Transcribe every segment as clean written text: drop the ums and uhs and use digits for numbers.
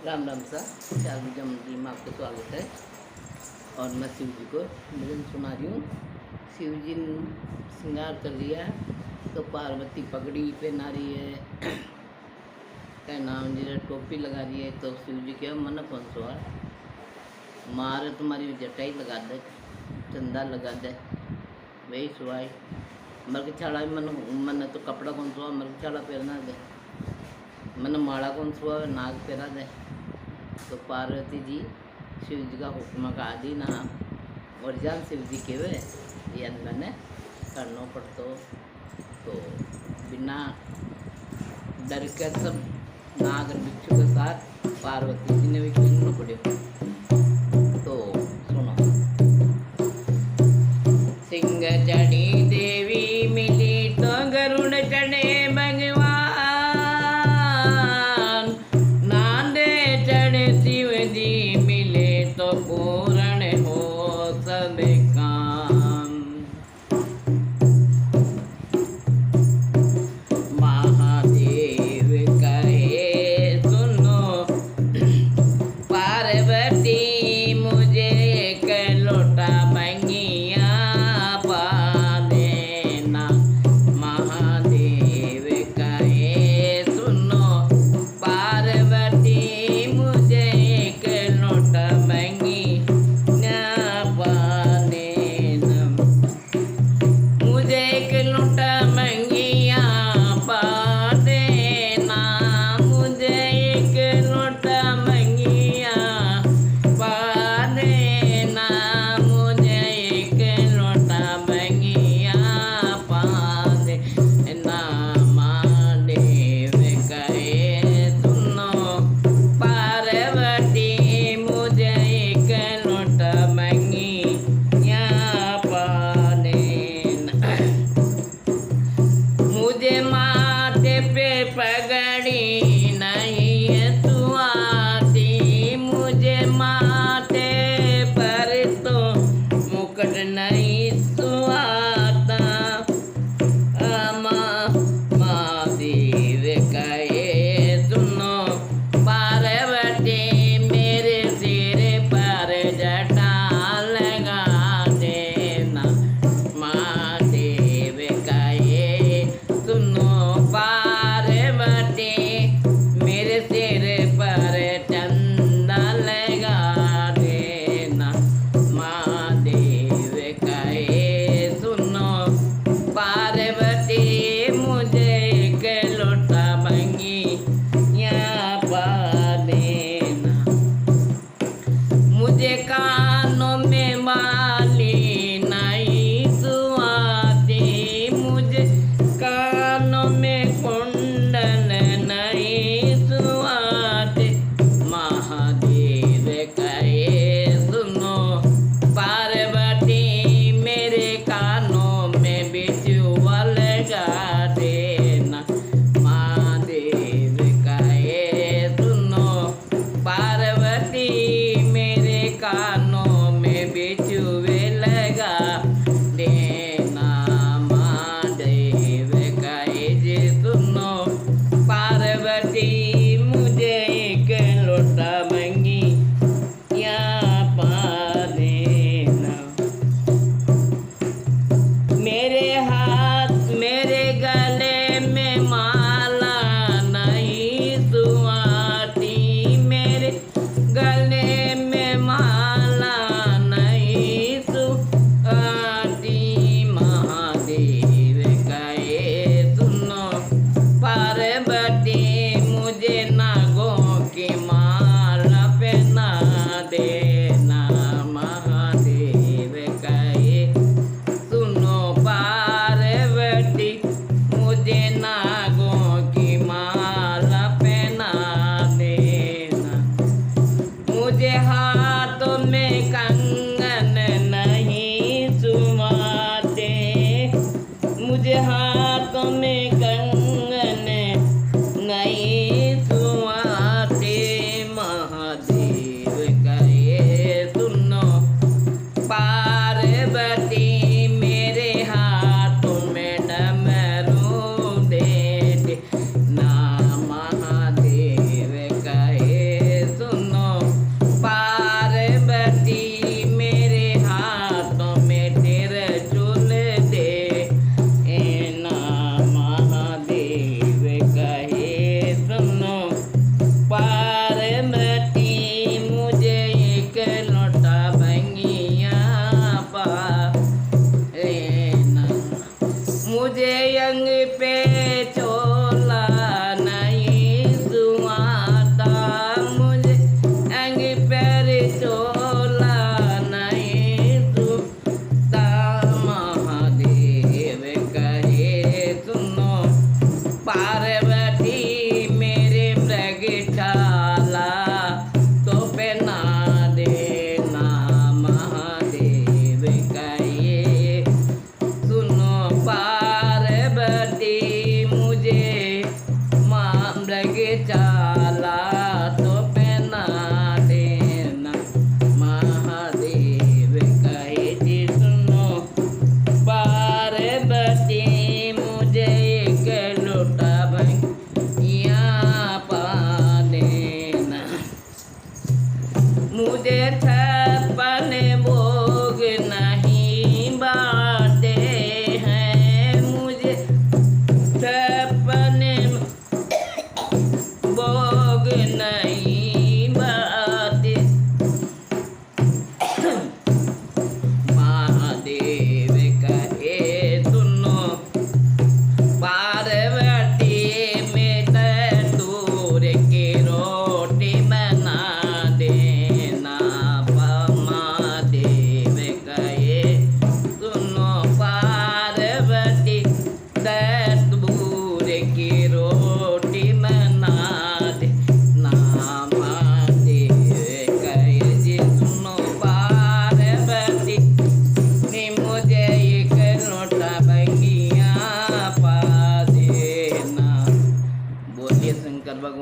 राम राम सा चालू जन्मदिन में आपका स्वागत है। और मैं शिव जी को भजन सुना रही हूँ। शिव जी ने श्रृंगार कर लिया तो पार्वती पगड़ी पहना रही है, क्या नाम जी टोपी लगा रही है। तो शिव जी के मन कौन सो मारे तुम्हारी जटाई लगा दे, चंदा लगा दे, वही सुहाई मर छाड़ा मन मन तो कपड़ा कौन सुहा मर छाड़ा पहना दे, मन माला कौन सुहा नाग पहना दे। तो पार्वती जी शिव जी का हुक्म का आदि ना और जान शिव जी के वे ये मैंने करना पड़तो। तो बिना डर के सब नाग और बिच्छू के साथ पार्वती जी ने भी खेलना पड़े। तो सुनो, सिंह चढ़ी देवी मिली तो गरुड़ चढ़े भगवान, नांदे चढ़े शिव जी मिले तो पूर्ण हो सब काम। महादेव कहे सुनो पार्वती मुझे एक लोटा भंगिया पा देना। महादेव कहे सुनो पार्वती मुझे एक लोटा भंगिया पा देना। मुझे एक लोटा भंगिया पा देना, मुझे एक लोटा भंगिया पा देना, मुझे एक लोटा भंगिया पा देना। महादेव कहे सुनो पार्वती मुझे एक लोटा भंगिया पा देना। मुझे माथे पे पगड़ी नहीं है तू आती, मुझे माथे पर तो मुकुट नहीं सुहाता। महादेव कहे सुनो पार्वती मेरे सिर पर जटा लगा देना। महादेव कहे सुनो पार्वती मेरे सिर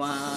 भगवान।